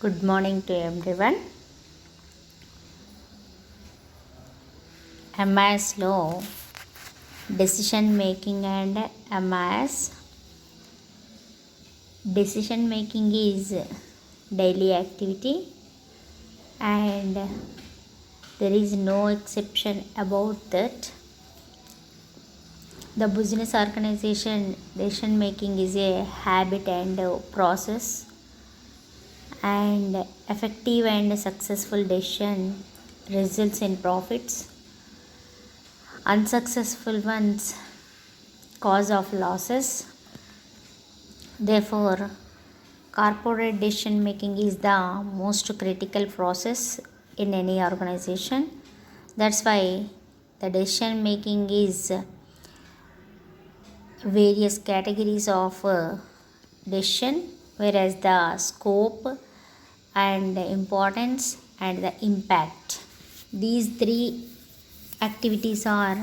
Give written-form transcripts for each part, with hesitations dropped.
Good morning to everyone. MIS law, decision making and MIS. Decision making is daily activity and there is no exception about that. The business organization decision making is a habit and a process, and effective and successful decision results in profits. Unsuccessful ones cause of losses. Therefore, corporate decision making is the most critical process in any organization. That's why the decision making is various categories of decision, whereas the scope and the importance and the impact, these three activities are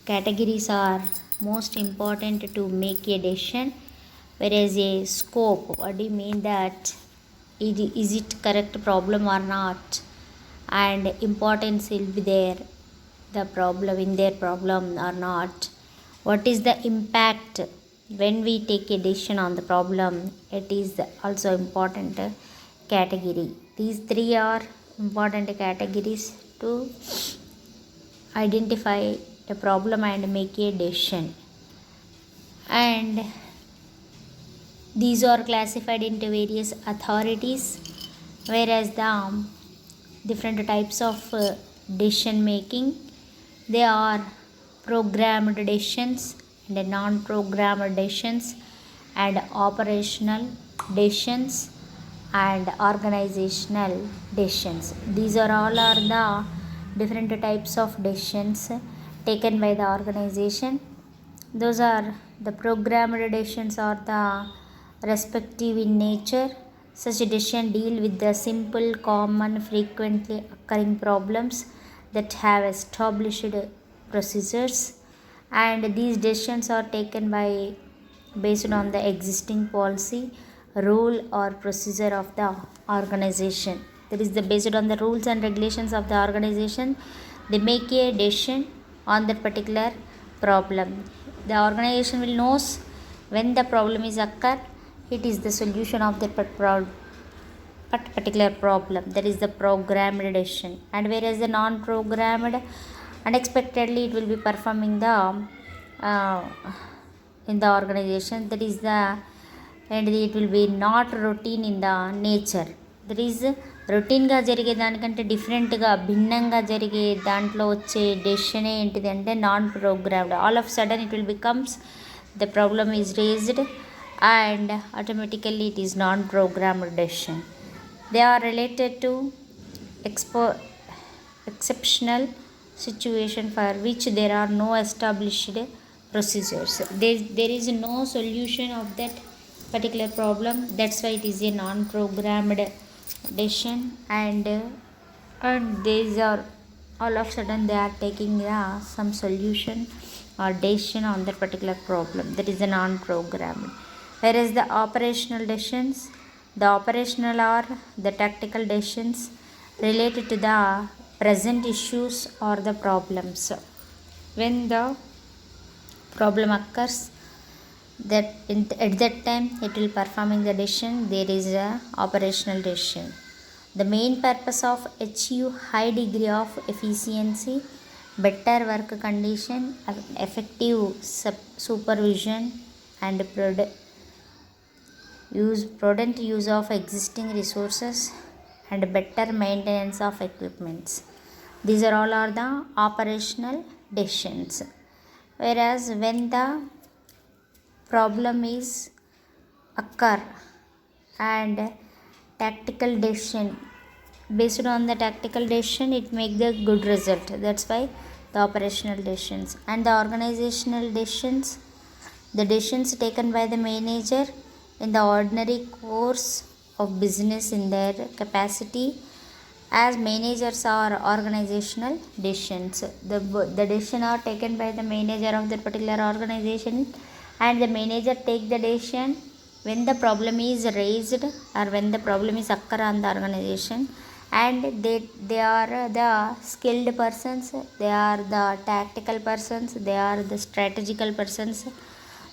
categories are most important to make a decision. Whereas a scope, what do you mean that is it correct problem or not, and importance will be there, the problem in their problem or not, what is the impact when we take a decision on the problem, it is also important category. These three are important categories to identify a problem and make a decision, and these are classified into various authorities, whereas the different types of decision making, they are programmed decisions and non-programmed decisions and operational decisions and organizational decisions. These are all are the different types of decisions taken by the organization. Those are the programmed decisions are the respective in nature. Such decisions deal with the simple, common, frequently occurring problems that have established procedures, and these decisions are taken by based on the existing policy, rule or procedure of the organization. That is the based on the rules and regulations of the organization, they make a decision on that particular problem. The organization will knows when the problem is occur, it is the solution of that particular problem, that is the programmed decision. And whereas the non-programmed, unexpectedly it will be performing the uh, in the organization, that is the, and it will be not routine in the nature, that is రొటీన్గా జరిగే దానికంటే డిఫరెంట్గా భిన్నంగా జరిగే దాంట్లో వచ్చే decision ఏంటిది అంటే non programmed. All of sudden it will becomes the problem is raised and automatically it is non-programmed decision. They are related to exceptional situation for which there are no established procedures. There is no solution of that particular problem. That's why it is a non-programmed decision, and these are all of a sudden they are taking some solution or decision on that particular problem. That is a non-programmed. Whereas the operational decisions, the operational are the tactical decisions related to the present issues or the problems. When the problem occurs, that at that time it will performing the decision, there is a operational decision. The main purpose of achieve high degree of efficiency, better work condition, effective supervision and prudent use of existing resources and better maintenance of equipments. These are all are the operational decisions. Whereas when the problem is occur and tactical decision, based on the tactical decision it make the good result, that's why the operational decisions. And the organizational decisions, the decisions taken by the manager in the ordinary course of business in their capacity as managers are organizational decisions. The decision are taken by the manager of that particular organization, and the manager take the decision when the problem is raised or when the problem is occur on the organization, and they are the skilled persons, they are the tactical persons, they are the strategical persons.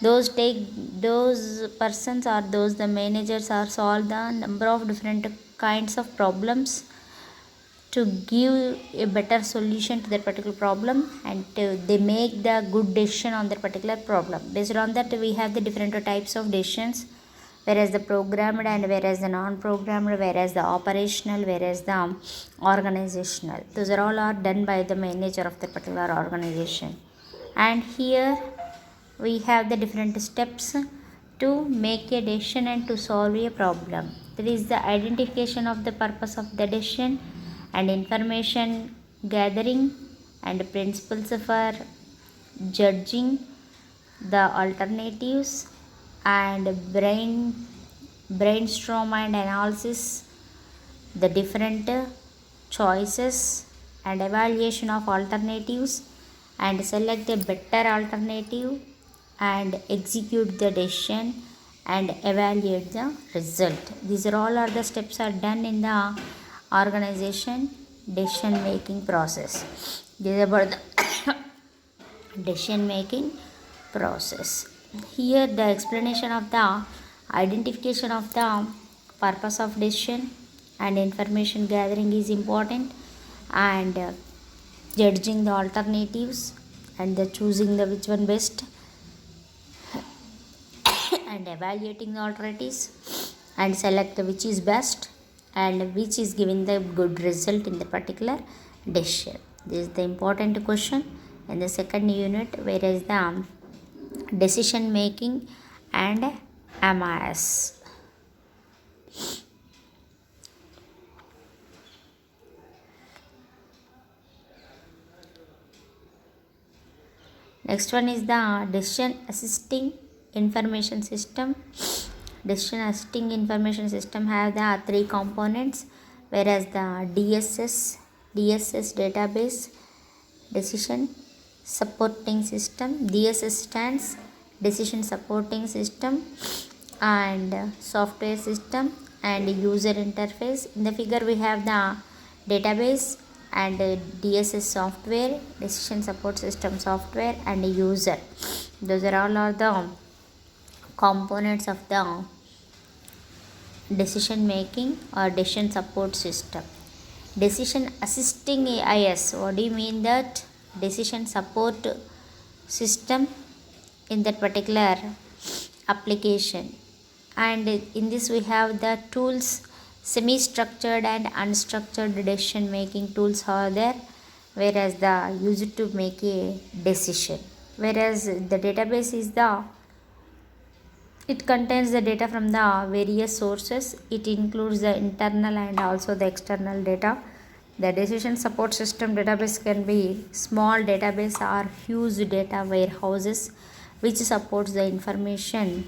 Those persons or those the managers are solve the number of different kinds of problems to give a better solution to that particular problem, and they make the good decision on that particular problem. Based on that, we have the different types of decisions, whereas the programmed and whereas the non-programmed, whereas the operational, whereas the organizational. Those are all are done by the manager of the particular organization. And here we have the different steps to make a decision and to solve a problem. That is the identification of the purpose of the decision and information gathering and principles for judging the alternatives and brainstorm and analysis the different choices and evaluation of alternatives and select a better alternative and execute the decision and evaluate the result. These are all are the steps are done in the organization decision making process. This is about the decision making process. Here the explanation of the identification of the purpose of decision and information gathering is important, and judging the alternatives and the choosing the which one best and evaluating the alternatives and select which is best and which is giving the good result in the particular decision. This is the important question in the second unit, whereas the decision making and MIS. Next one is the decision assisting information system. Decision assisting information system have the three components, whereas the DSS database decision supporting system. DSS stands decision supporting system, and software system and user interface. In the figure we have the database and DSS software, decision support system software, and user. Those are all are the components of the decision making or decision support system. Decision assisting AIS, what do you mean that? Decision support system in that particular application. And in this we have the tools, semi-structured and unstructured decision making tools are there, whereas the used to make a decision. Whereas the database is the, it contains the data from the various sources. It includes the internal and also the external data. The decision support system database can be small database or huge data warehouses which supports the information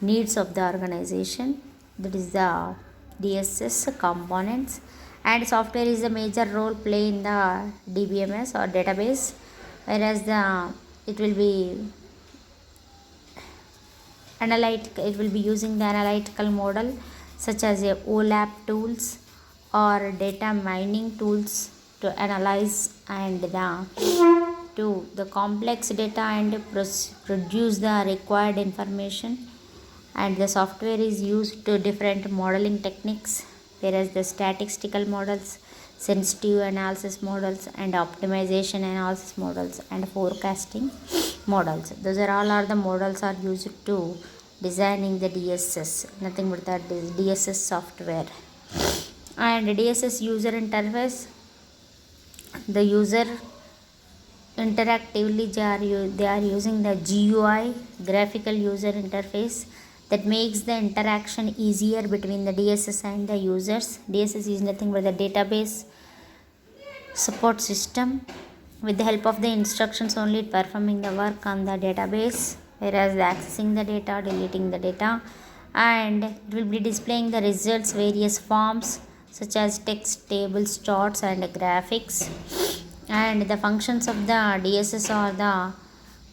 needs of the organization. That is the DSS components. And software is a major role play in the DBMS or database, whereas it will be it will be using the analytical model such as a OLAP tools or data mining tools to analyze and the complex data and produce the required information. And the software is used to different modeling techniques, whereas the statistical models, sensitive analysis models, and optimization analysis models, and forecasting models. Those are all are the models are used to designing the DSS, nothing but that is DSS software. And DSS user interface, the user interactively they are using the GUI, graphical user interface, that makes the interaction easier between the DSS and the users. DSS is nothing but the database support system. With the help of the instructions only, performing the work on the database, whereas the accessing the data, deleting the data, and it will be displaying the results various forms such as text, tables, charts, and graphics. And the functions of the DSS are the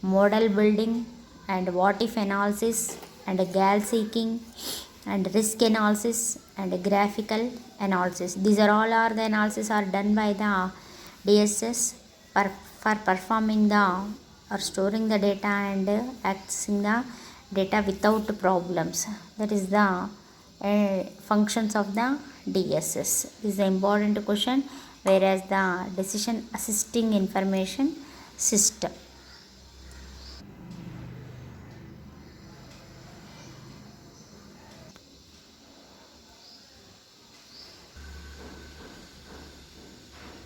model building and what if analysis and gal seeking and risk analysis and graphical analysis. These are all are the analysis are done by the DSS for performing the or storing the data and accessing the data without problems. That is the functions of the DSS. This is the important question. Whereas the decision assisting information system.